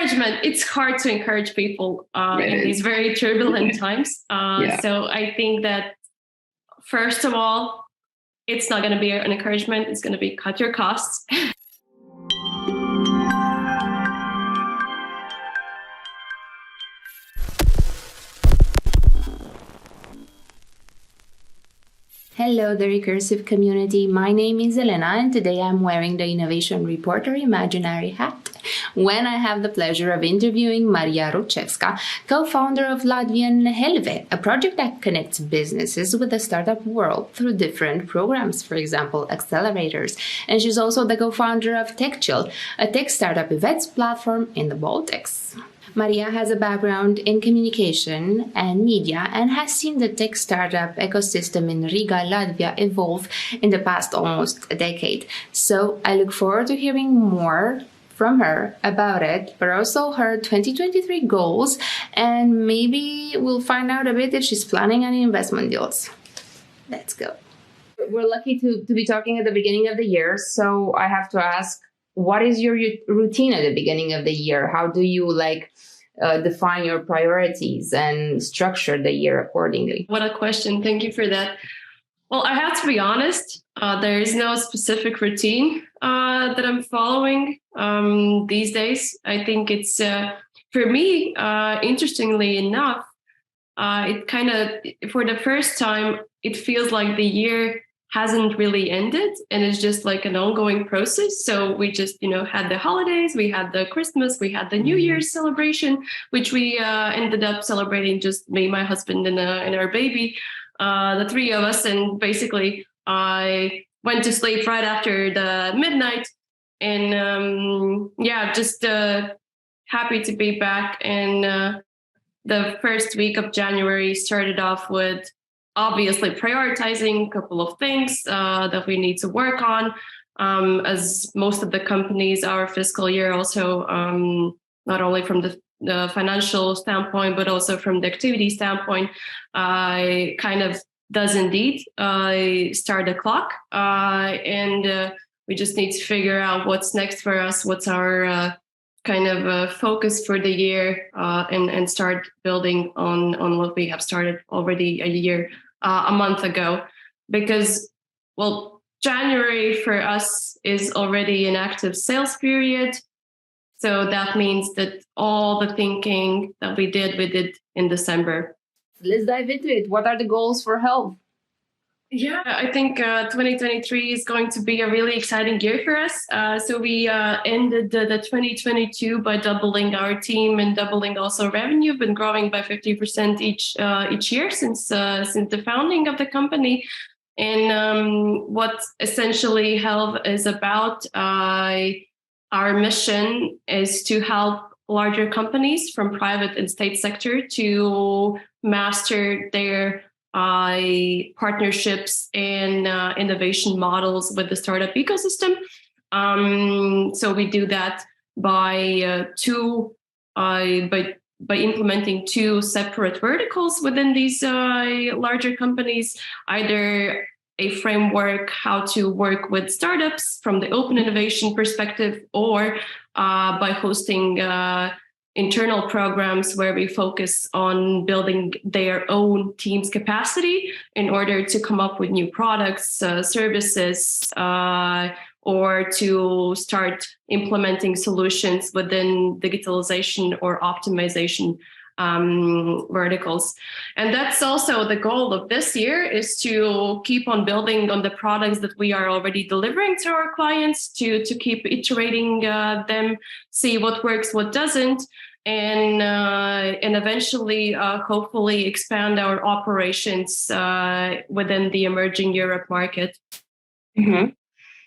encouragement. It's hard to encourage people in these very turbulent times. So I think that, first of all, it's not going to be an encouragement. It's going to be cut your costs. Hello, the Recursive community. My name is Elena, and today I'm wearing the Innovation Reporter imaginary hat when I have the pleasure of interviewing Marija Rucevska, co-founder of Latvian Helve, a project that connects businesses with the startup world through different programs, for example, accelerators. And she's also the co-founder of TechChill, a tech startup events platform in the Baltics. Marija has a background in communication and media and has seen the tech startup ecosystem in Riga, Latvia evolve in the past almost a decade. So I look forward to hearing more from her about it, but also her 2023 goals, and maybe we'll find out a bit if she's planning any investment deals. Let's go. We're lucky to be talking at the beginning of the year, so I have to ask, what is your routine at the beginning of the year? How do you define your priorities and structure the year accordingly? What a question. Thank you for that. Well, I have to be honest. There is no specific routine that I'm following these days. I think it's, for me, interestingly enough, it kind of, for the first time, it feels like the year hasn't really ended and it's just like an ongoing process. So we just, had the holidays, we had the Christmas, we had the New Year's celebration, which we ended up celebrating just me, my husband, and our baby, the three of us. And basically I went to sleep right after the midnight and just happy to be back. And the first week of January started off with obviously prioritizing a couple of things that we need to work on. As most of the companies, our fiscal year also, not only from the financial standpoint, but also from the activity standpoint, kind of does indeed start the clock. And we just need to figure out what's next for us, what's our kind of focus for the year, and start building on what we have started already a month ago. Because, well, January for us is already an active sales period. So that means that all the thinking that we did in December. Let's dive into it. What are the goals for Helve? Yeah, I think 2023 is going to be a really exciting year for us. So we ended the 2022 by doubling our team and doubling also revenue, been growing by 50% each year since the founding of the company. And what essentially Helve is about, our mission is to help larger companies from private and state sector to master their partnerships and innovation models with the startup ecosystem. So we do that by implementing two separate verticals within these larger companies, either a framework how to work with startups from the open innovation perspective, or by hosting internal programs where we focus on building their own team's capacity in order to come up with new products, services, or to start implementing solutions within digitalization or optimization verticals. And that's also the goal of this year, is to keep on building on the products that we are already delivering to our clients, to keep iterating them, see what works, what doesn't, and eventually hopefully expand our operations within the emerging Europe market. Mm-hmm.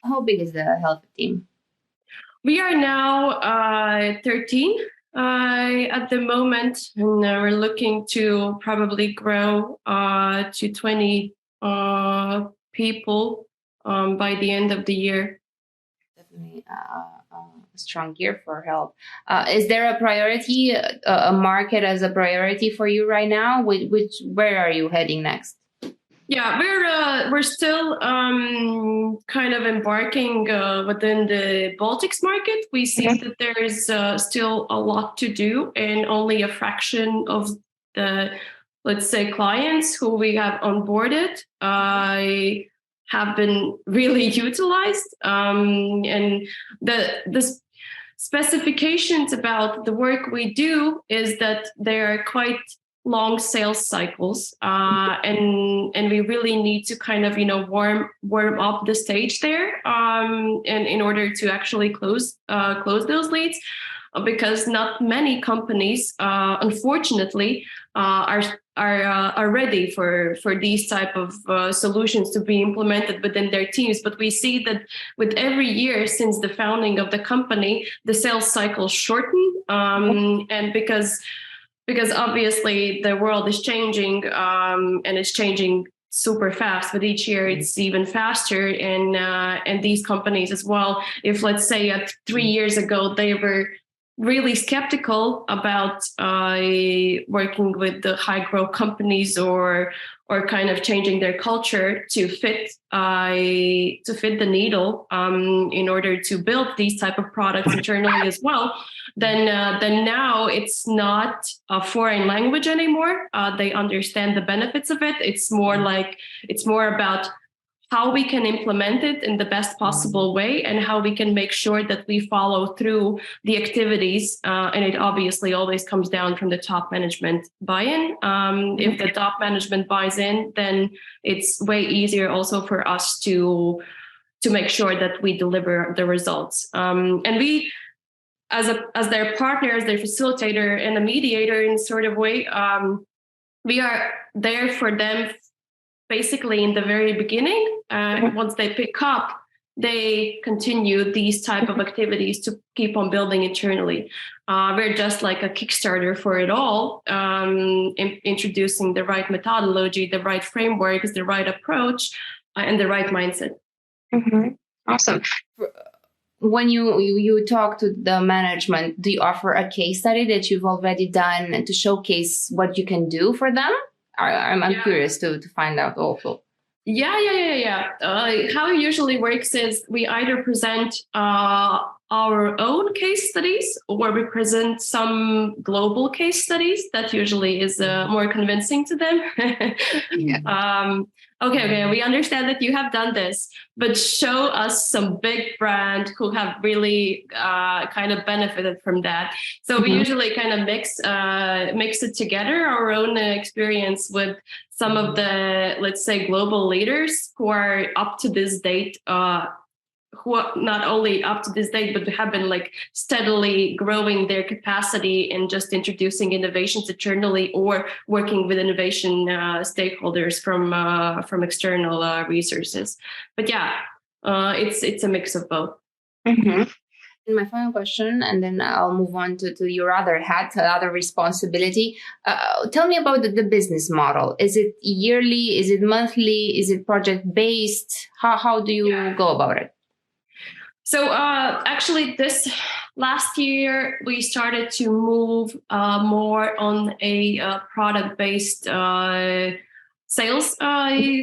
How big is the Helve team? We are now 13 at the moment, and we're looking to probably grow to 20 people by the end of the year. Definitely a strong year for Helve. Is there a priority, a market as a priority for you right now? Where are you heading next? Yeah, we're still kind of embarking within the Baltics market. We see that there is still a lot to do, and only a fraction of the, let's say, clients who we have onboarded have been really utilized. And the specifications about the work we do is that they are quite long sales cycles, and we really need to kind of warm up the stage there, and in order to actually close those leads, because not many companies, unfortunately, are ready for these type of solutions to be implemented within their teams. But we see that with every year since the founding of the company, the sales cycles shorten, and because obviously the world is changing, and it's changing super fast. But each year it's even faster, and these companies as well. If let's say 3 years ago they were really skeptical about working with the high growth companies or kind of changing their culture to fit the needle, in order to build these type of products internally as well, then now it's not a foreign language anymore. They understand the benefits of it. It's more about how we can implement it in the best possible way, and how we can make sure that we follow through the activities. And it obviously always comes down from the top management buy-in. If the top management buys in, then it's way easier also for us to make sure that we deliver the results. And we, as their partner, as their facilitator and a mediator in sort of way, we are there for them basically in the very beginning. Once they pick up, they continue these type of activities to keep on building internally. We're just like a Kickstarter for it all, introducing the right methodology, the right frameworks, the right approach, and the right mindset. Mm-hmm. Awesome. When you talk to the management, do you offer a case study that you've already done to showcase what you can do for them? I'm curious to find out also. Yeah. How it usually works is we either present our own case studies, or we present some global case studies. That usually is more convincing to them. Okay, we understand that you have done this, but show us some big brand who have really kind of benefited from that. So we usually kind of mix it together, our own experience with some of the, let's say, global leaders who are up to this date, who are not only up to this date, but have been like steadily growing their capacity and just introducing innovations internally, or working with innovation stakeholders from external resources. But yeah, it's a mix of both. Mm-hmm. And my final question, and then I'll move on to your other hat, other responsibility. Tell me about the business model. Is it yearly? Is it monthly? Is it project-based? How do you go about it? So actually, this last year, we started to move more on a product-based sales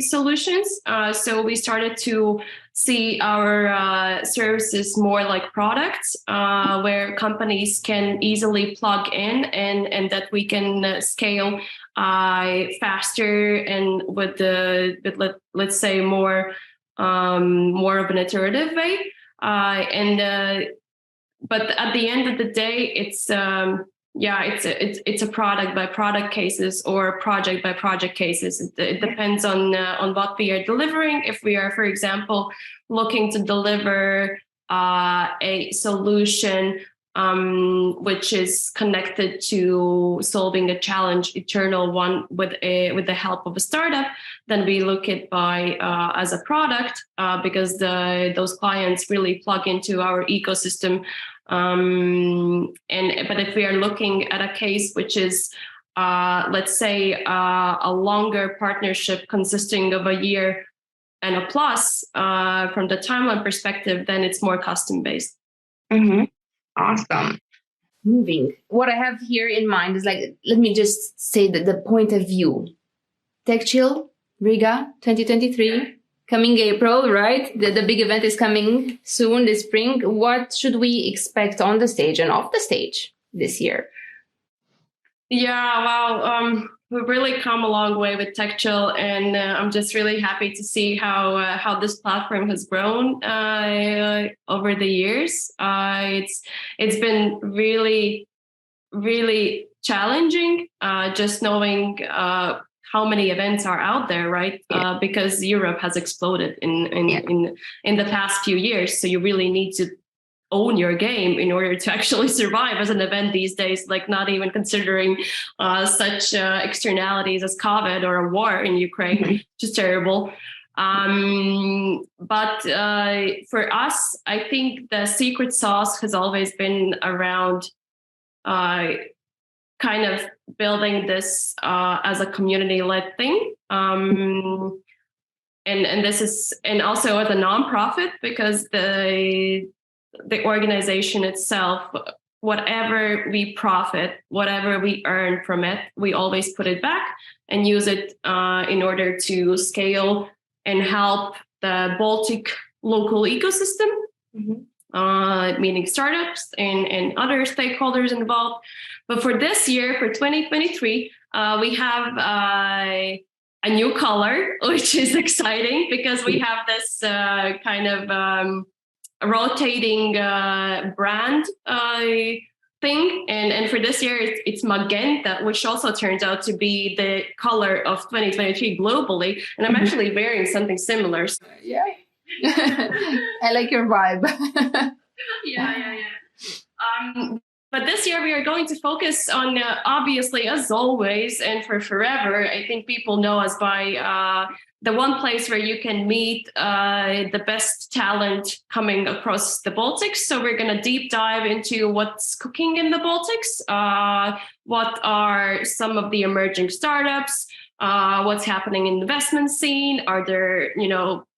solutions. So we started to see our services more like products, where companies can easily plug in, and that we can scale faster and with let's say more of an iterative way. But at the end of the day, it's a product by product cases or project by project cases. It depends on what we are delivering. If we are, for example, looking to deliver a solution which is connected to solving a challenge, internal one, with the help of a startup, then we look at as a product, because those clients really plug into our ecosystem. But if we are looking at a case which is, let's say, a longer partnership consisting of a year and a plus, from the timeline perspective, then it's more custom based. Mm-hmm. Awesome. Moving. What I have here in mind is, like, let me just say that the point of view. TechChill Riga 2023. Coming April, right? The big event is coming soon this spring. What should we expect on the stage and off the stage this year? Yeah, wow. We've really come a long way with TechChill, and I'm just really happy to see how this platform has grown over the years. It's been really, really challenging just knowing how many events are out there, right? Yeah. Because Europe has exploded in the past few years. So you really need to own your game in order to actually survive as an event these days, like not even considering such externalities as COVID or a war in Ukraine, which is terrible. But for us, I think the secret sauce has always been around kind of building this as a community-led thing. And this is, and also as a nonprofit, because the organization itself, whatever we profit, whatever we earn from it, we always put it back and use it in order to scale and help the Baltic local ecosystem, meaning startups and other stakeholders involved. But for this year, for 2023, we have a new color, which is exciting because we have this kind of rotating brand thing. And for this year, it's magenta, which also turns out to be the color of 2023 globally. And I'm actually wearing something similar. So. Yeah. I like your vibe. Yeah. But this year we are going to focus on, obviously, as always, and for forever, I think people know us by the one place where you can meet the best talent coming across the Baltics. So we're going to deep dive into what's cooking in the Baltics, what are some of the emerging startups, what's happening in the investment scene. Are there,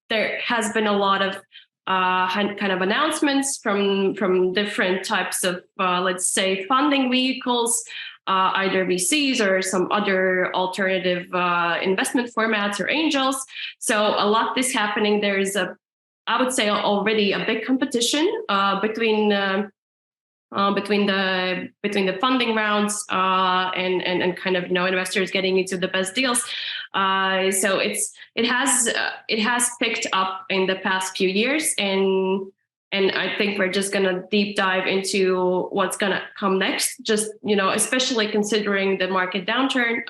there has been a lot of kind of announcements from different types of, let's say, funding vehicles, either VCs or some other alternative investment formats or angels. So a lot is happening. There is I would say already a big competition between the funding rounds and kind of investors getting into the best deals. So it has picked up in the past few years, and I think we're just gonna deep dive into what's gonna come next. Just especially considering the market downturn,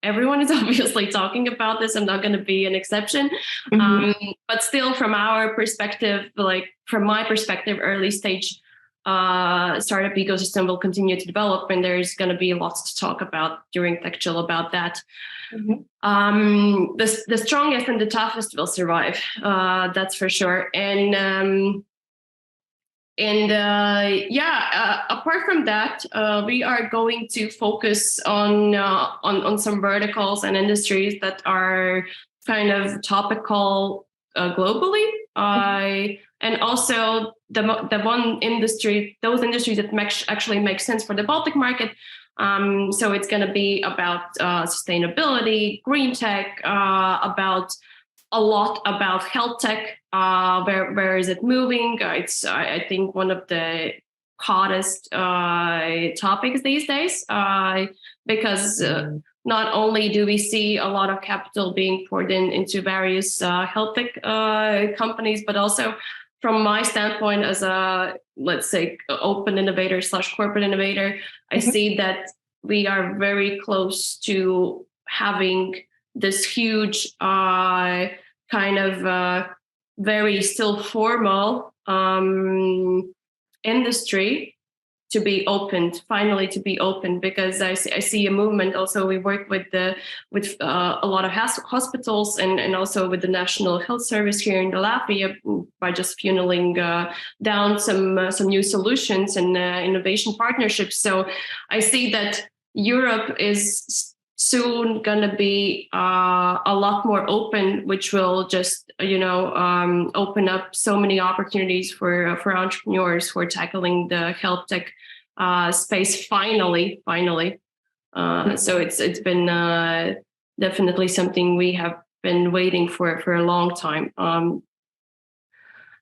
everyone is obviously talking about this. I'm not going to be an exception, but still, from our perspective, from my perspective, early stage startup ecosystem will continue to develop, and there's going to be lots to talk about during TechChill about that. The strongest and the toughest will survive, that's for sure. Apart from that, we are going to focus on some verticals and industries that are kind of topical globally, and also the one industry, those industries that actually make sense for the Baltic market. So it's going to be about sustainability, green tech, about a lot about health tech. Where is it moving? It's I think one of the hottest topics these days, because not only do we see a lot of capital being poured into various health tech companies, but also from my standpoint as a, let's say, open innovator / corporate innovator, I see that we are very close to having this huge kind of very still formal industry to be opened, finally to be opened, because I see a movement. Also, we work with a lot of hospitals and also with the National Health Service here in Latvia by just funneling down some new solutions and innovation partnerships. So I see that Europe is soon going to be a lot more open, which will just open up so many opportunities for entrepreneurs who are tackling the health tech space finally. So it's been definitely something we have been waiting for a long time.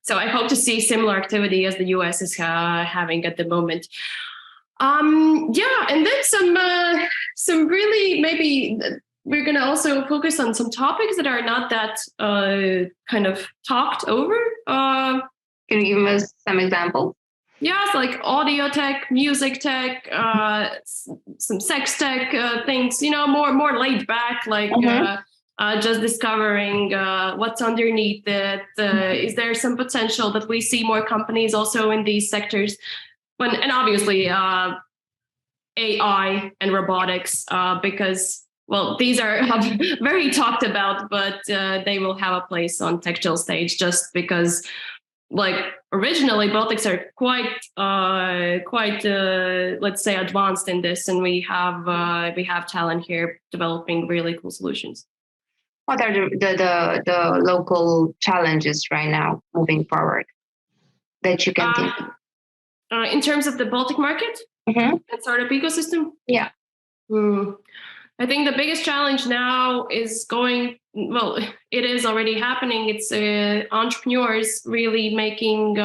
So I hope to see similar activity as the US is having at the moment. And then some really maybe we're going to also focus on some topics that are not that kind of talked over. Can you give us some examples? Yeah, so like audio tech, music tech, some sex tech things, more laid back, like just discovering what's underneath it. Is there some potential that we see more companies also in these sectors? And obviously AI and robotics, because, well, these are very talked about, but they will have a place on TechChill stage just because, like, originally Baltics are quite let's say advanced in this, and we have talent here developing really cool solutions. What are the local challenges right now moving forward that you can think of? In terms of the Baltic market and startup ecosystem? Yeah. I think the biggest challenge now is it is already happening. It's entrepreneurs really making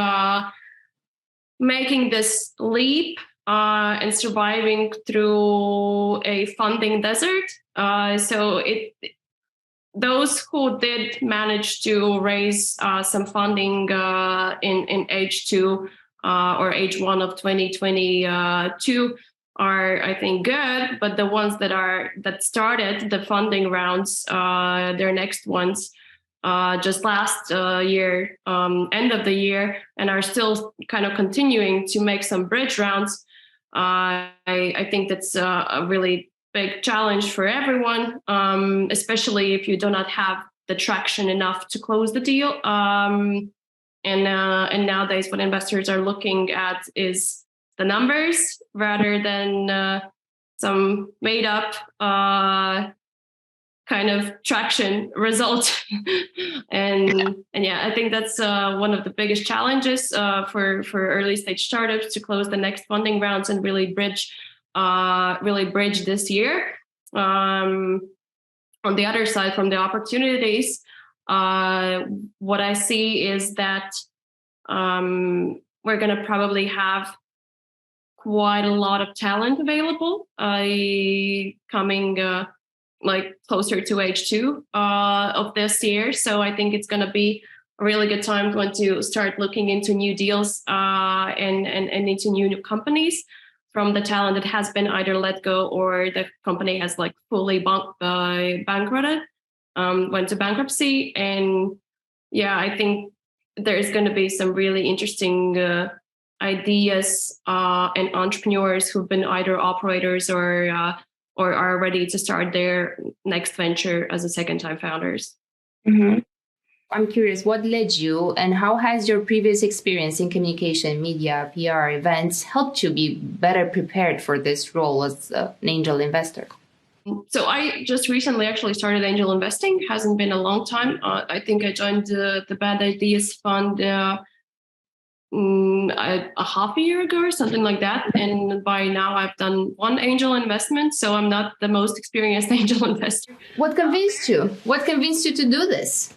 this leap and surviving through a funding desert. Those who did manage to raise some funding in H2 or H1 of 2022 are, I think, good, but the ones that started the funding rounds, their next ones, just last year, end of the year, and are still kind of continuing to make some bridge rounds. I think that's a really big challenge for everyone, especially if you do not have the traction enough to close the deal. And nowadays, what investors are looking at is the numbers rather than some made up kind of traction result. and yeah, I think that's one of the biggest challenges for early stage startups to close the next funding rounds and really bridge this year. On the other side, from the opportunities, what I see is that we're going to probably have quite a lot of talent available coming like closer to H2 of this year. So I think it's going to be a really good time to start looking into new deals and into new companies from the talent that has been either let go or the company has like fully bankrupted, went to bankruptcy. And yeah, I think there's going to be some really interesting ideas and entrepreneurs who've been either operators or are ready to start their next venture as a second-time founders. I'm curious, what led you and how has your previous experience in communication, media, PR, events helped you be better prepared for this role as an angel investor? So I just recently actually started angel investing. Hasn't been a long time. I think I joined the Bad Ideas Fund a half a year ago or something like that. And by now I've done one angel investment. So I'm not the most experienced angel investor. What convinced you? What convinced you to do this?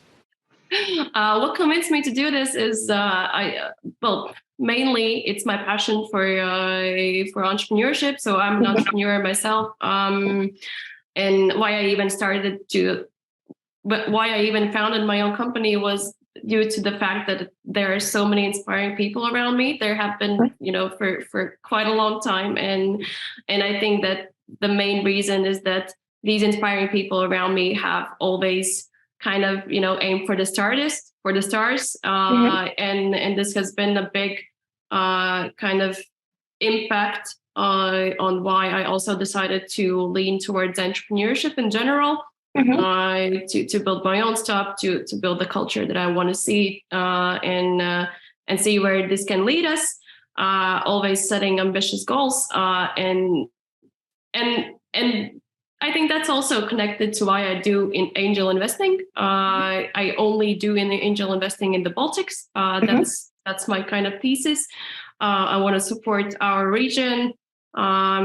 What convinced me to do this is mainly it's my passion for entrepreneurship. So I'm an entrepreneur myself. And why I even founded my own company was due to the fact that there are so many inspiring people around me. There have been, for quite a long time. And I think that the main reason is that these inspiring people around me have always kind of, aimed for the stars. And this has been a big kind of impact on why I also decided to lean towards entrepreneurship in general. To build my own stuff, to build the culture that I want to see, and see where this can lead us. Always setting ambitious goals, and I think that's also connected to why I do in angel investing. I only do in the angel investing in the Baltics. That's my kind of thesis. I want to support our region. I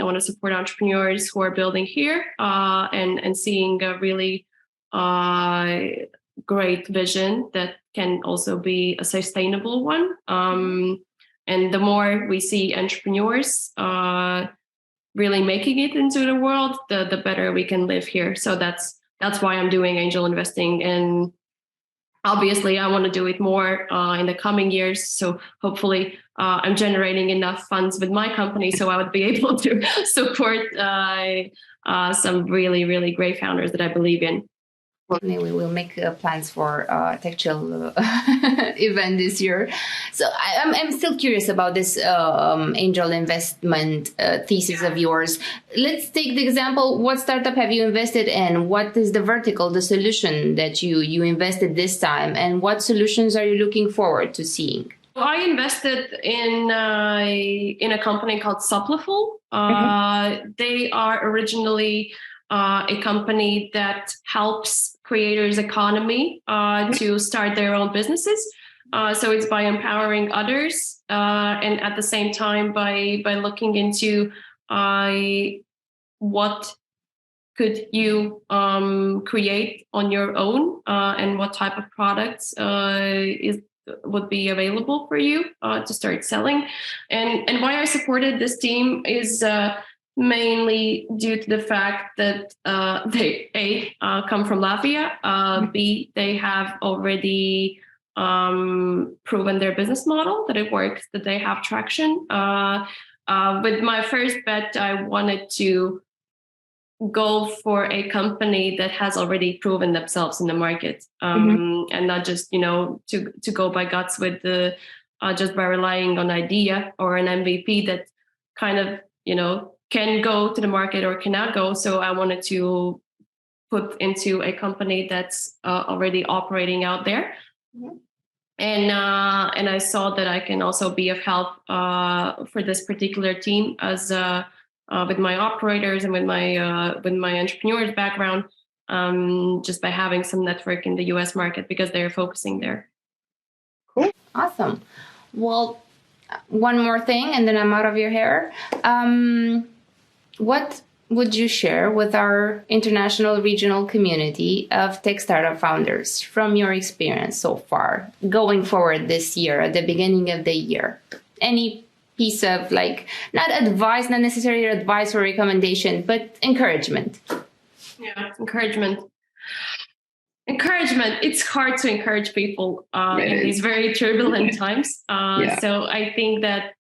want to support entrepreneurs who are building here and seeing a really great vision that can also be a sustainable one. And the more we see entrepreneurs really making it into the world, the better we can live here. So that's why I'm doing angel investing. And obviously, I want to do it more in the coming years. So hopefully, I'm generating enough funds with my company so I would be able to support some really, really great founders that I believe in. We will make plans for TechChill event this year. So I'm still curious about this angel investment thesis of yours. Let's take the example. What startup have you invested in? What is the vertical, the solution that you invested this time? And what solutions are you looking forward to seeing? I invested in a company called Supplyful. They are originally a company that helps creators economy to start their own businesses. So it's by empowering others and at the same time by looking into what could you create on your own and what type of products would be available for you to start selling. And why I supported this team is mainly due to the fact that they come from Latvia, B, they have already proven their business model, that it works, that they have traction. With my first bet, I wanted to go for a company that has already proven themselves in the market, and not just, to go by guts with the just by relying on idea or an MVP that kind of, can go to the market or cannot go. So I wanted to put into a company that's already operating out there. And I saw that I can also be of help for this particular team as with my operators and with my entrepreneurs background, just by having some network in the US market because they're focusing there. Cool. Awesome. Well, one more thing and then I'm out of your hair. What would you share with our international regional community of tech startup founders from your experience so far, going forward this year, at the beginning of the year? Any piece of, not advice, not necessarily advice or recommendation, but encouragement? Yeah, encouragement. It's hard to encourage people in these very turbulent times. So I think that,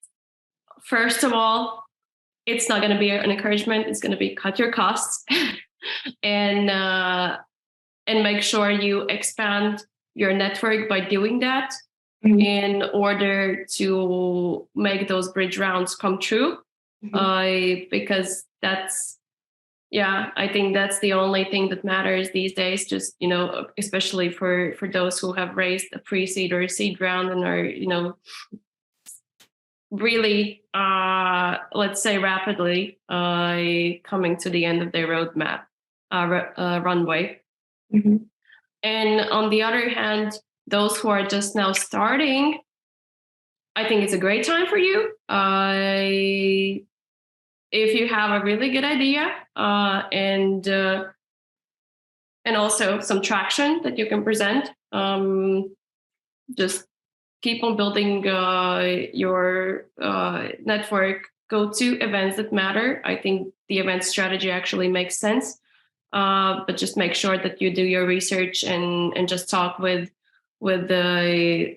first of all, it's not going to be an encouragement. It's going to be cut your costs and make sure you expand your network by doing that in order to make those bridge rounds come true. Because I think that's the only thing that matters these days. Just, especially for those who have raised a pre-seed or a seed round and are, really, let's say, rapidly coming to the end of their roadmap runway. And on the other hand, those who are just now starting, I think it's a great time for you. If you have a really good idea and also some traction that you can present, just keep on building your network. Go to events that matter. I think the event strategy actually makes sense, but just make sure that you do your research and just talk with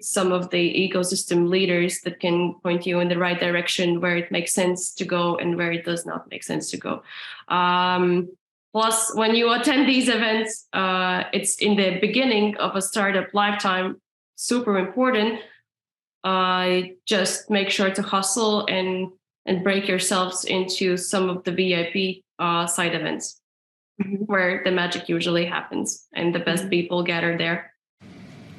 some of the ecosystem leaders that can point you in the right direction where it makes sense to go and where it does not make sense to go. Plus, when you attend these events, it's in the beginning of a startup lifetime, super important. Just make sure to hustle and break yourselves into some of the VIP side events where the magic usually happens and the best people gather there.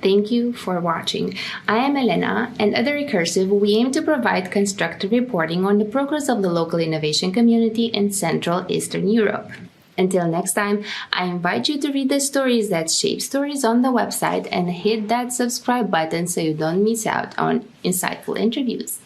Thank you for watching. I am Elena, and at the Recursive, we aim to provide constructive reporting on the progress of the local innovation community in Central Eastern Europe. Until next time, I invite you to read the stories that shape stories on the website and hit that subscribe button so you don't miss out on insightful interviews.